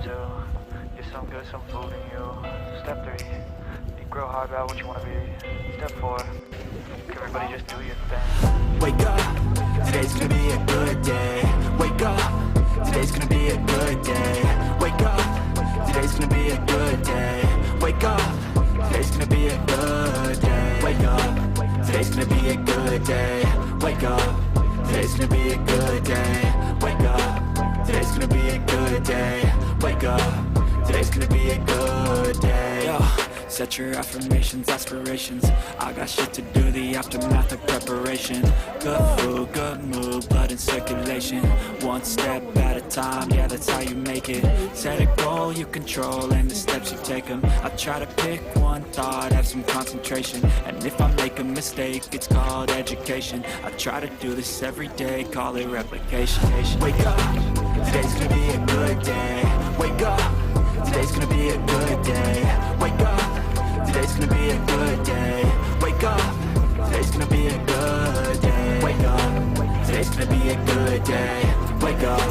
Step 2, get some good, some food in you. Step 3, think real hard about what you want to be. Step 4, everybody just do your thing. Wake up, today's gonna be a good day. Wake up, today's gonna be a good day. Wake up, today's gonna be a good day. Wake up, today's gonna be a good day. Wake up, today's gonna be a good day. Wake up, today's gonna be a good day. Wake up, today's gonna be a good day. Wake up, today's gonna be a good day. Yo, set your affirmations, aspirations. I got shit to do, the aftermath of preparation. Good food, good mood, blood in circulation. One step at a time, yeah, that's how you make it. Set a goal you control and the steps you take them. I try to pick one thought, have some concentration. And if I make a mistake, it's called education. I try to do this every day, call it replication. Wake up, today's gonna be a good day. Wake up, today's gonna be a good day. Wake up, today's gonna be a good day. Wake up, today's gonna be a good day. Wake up, today's gonna be a good day. Wake up,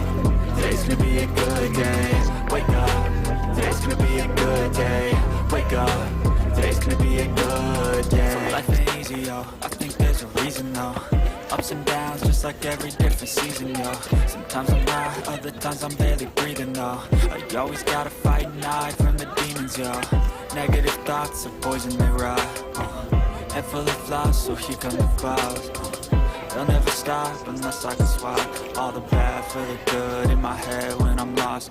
today's gonna be a good day. Wake up, today's gonna be a good day. Wake up, today's gonna be a good day. So life ain't easy, yo, I think there's a reason, though. Ups and downs, just like every different season, yo. Sometimes I'm high, other times I'm barely breathing, though. I always gotta fight and hide from the demons, yo. Negative thoughts are poison, they rot. Head full of flaws, so here come the clouds. They'll never stop unless I can swap all the bad for the good in my head when I'm lost.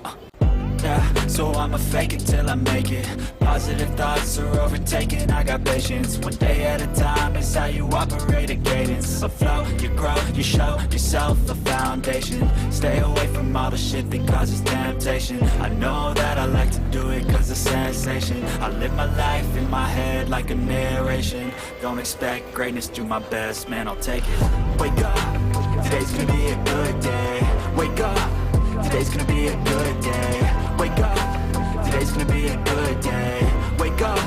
Yeah, so I'ma fake it till I make it. Positive thoughts are overtaken, I got patience. One day at a time is how you operate a cadence. A flow, you grow, you show yourself a foundation. Stay away from all the shit that causes temptation. I know that I like to do it cause it's sensation. I live my life in my head like a narration. Don't expect greatness, do my best, man, I'll take it. Wake up, today's gonna be a good day. Wake up, today's gonna be a good day. Wake up, today's gonna be a good day. Wake up,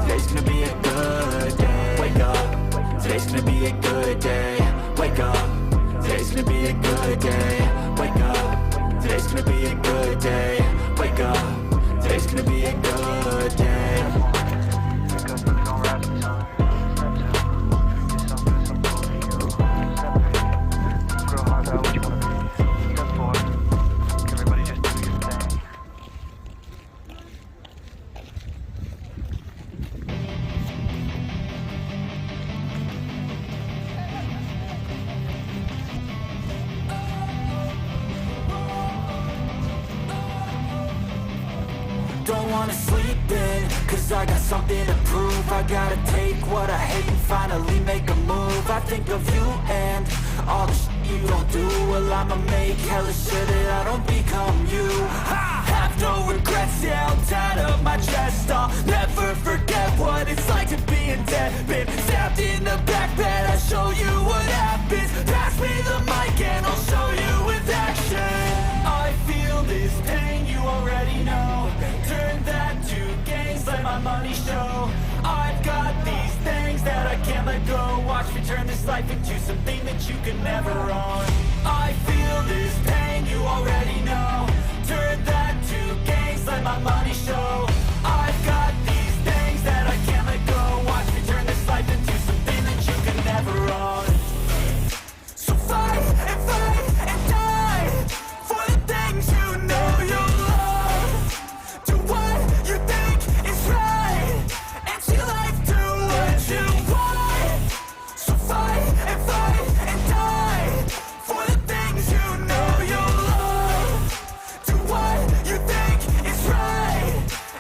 today's gonna be a good day. Wake up, today's gonna be a good day. Wake up, today's gonna be a good day. Wake up, today's gonna be a good day. Wake up, today's gonna be a good day. Wake up, you gon' rise to the sun. Step 2, get some good, some food in you. Step 3, think real hard about what you want to be. Step 4, everybody just do your thing. Don't wanna sleep in, cause I got something to prove. I gotta take what I hate and finally make a move. I think of you and all the shit you don't do. Well, I'ma make hella sure that I don't become you. I have no regrets, yeah, I'll tie up my chest. I'll never forget what it's like to be in debt. Been stabbed in the back bed, I'll show you what happens. Pass me the mic and I'll show you with action. I feel this pain, you already know. Turn that to gains, let my money show. I've got these things that I can't let go. Watch me turn this life into something that you can never own. I feel this pain, you already know. Turn that to gains, let my money show. I've got these things that I can't let go. Watch me turn this life into something that you can never own. So fight and fight and die for the things you know you love. Do what you think is right and see life do what you want. So fight and die for the things you know you love. Do what you think is right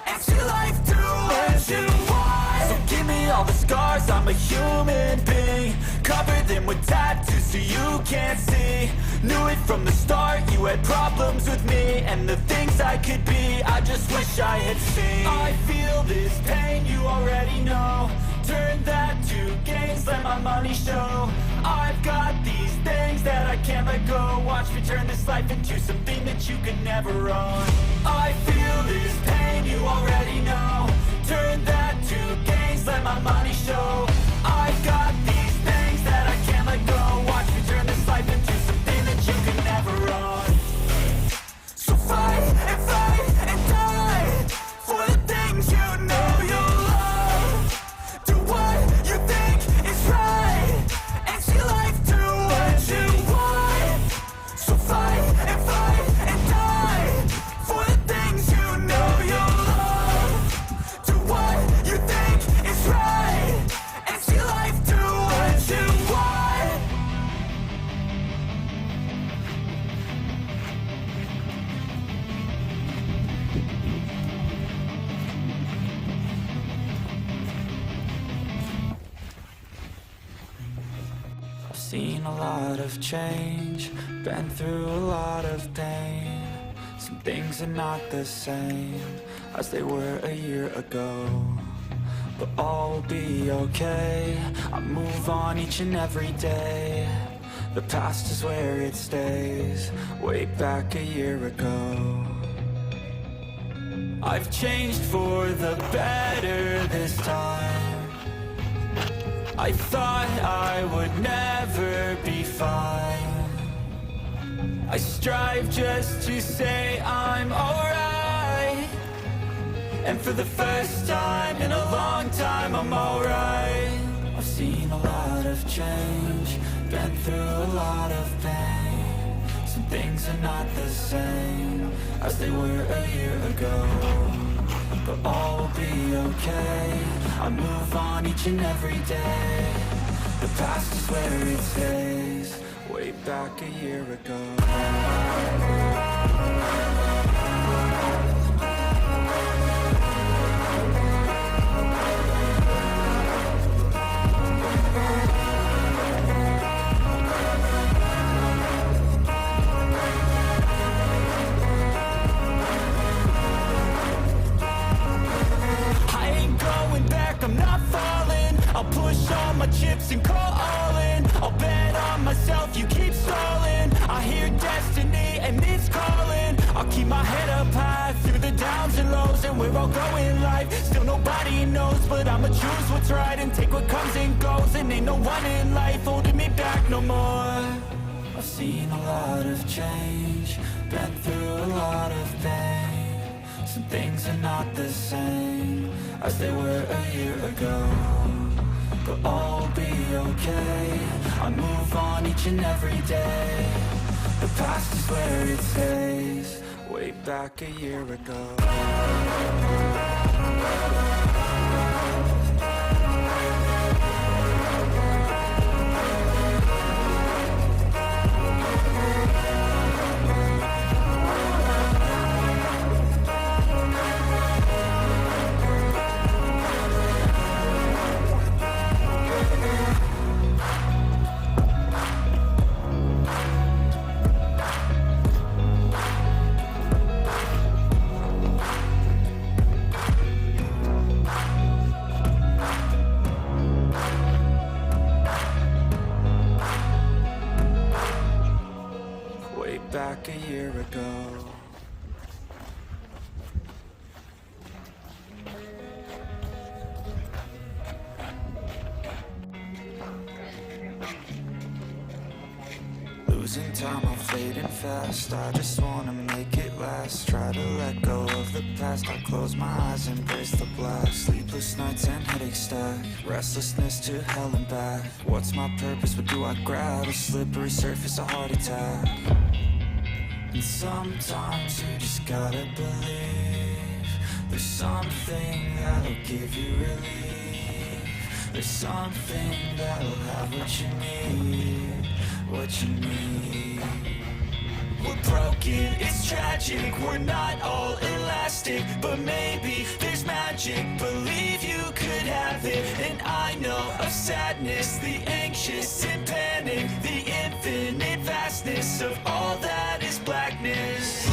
and see life do what you want. So give me all the scars, I'm a human being. Cover them with tattoos so you can't see. Knew it from the start, you had problems with me and the things I could be, I just wish I had seen. I feel this pain, you already know. Turn that to gains, let my money show. I've got these things that I can't let go. Watch me turn this life into something that you could never own. I feel this pain, you already know. Turn that to gains, let my money show. I've got these things that I can't let go. Watch me turn this life into something that you can never own. So fight and seen a lot of change, been through a lot of pain. Some things are not the same as they were a year ago, but all will be okay. I move on each and every day. The past is where it stays, way back a year ago. I've changed for the better this time. I thought I would never be fine. I strive just to say I'm alright, and for the first time in a long time I'm alright. I've seen a lot of change, been through a lot of pain. Some things are not the same as they were a year ago, but all will be okay. I move on each and every day. The past is where it stays, way back a year ago. I'll push all my chips and call all in. I'll bet on myself, you keep stalling. I hear destiny and it's calling. I'll keep my head up high through the downs and lows, and we're all going life. Still nobody knows, but I'ma choose what's right and take what comes and goes. And ain't no one in life holding me back no more. I've seen a lot of change, been through a lot of pain. Some things are not the same as they were a year ago, but all will be okay. I move on each and every day. The past is where it stays, way back a year ago. Back a year ago. Losing time, I'm fading fast. I just wanna make it last. Try to let go of the past. I close my eyes, embrace the blast. Sleepless nights and headaches stack. Restlessness to hell and back. What's my purpose? What do I grab? A slippery surface, a heart attack. And sometimes you just gotta believe there's something that'll give you relief. There's something that'll have what you need, what you need. We're broken, it's tragic, we're not all elastic, but maybe there's magic. Believe you could have it, and I know of sadness, the anxious and panic, the infinite vastness of all that is blackness.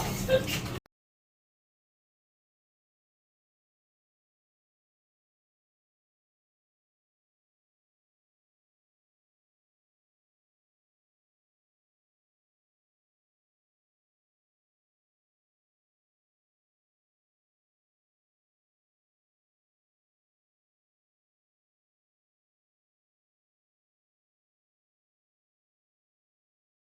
Stop.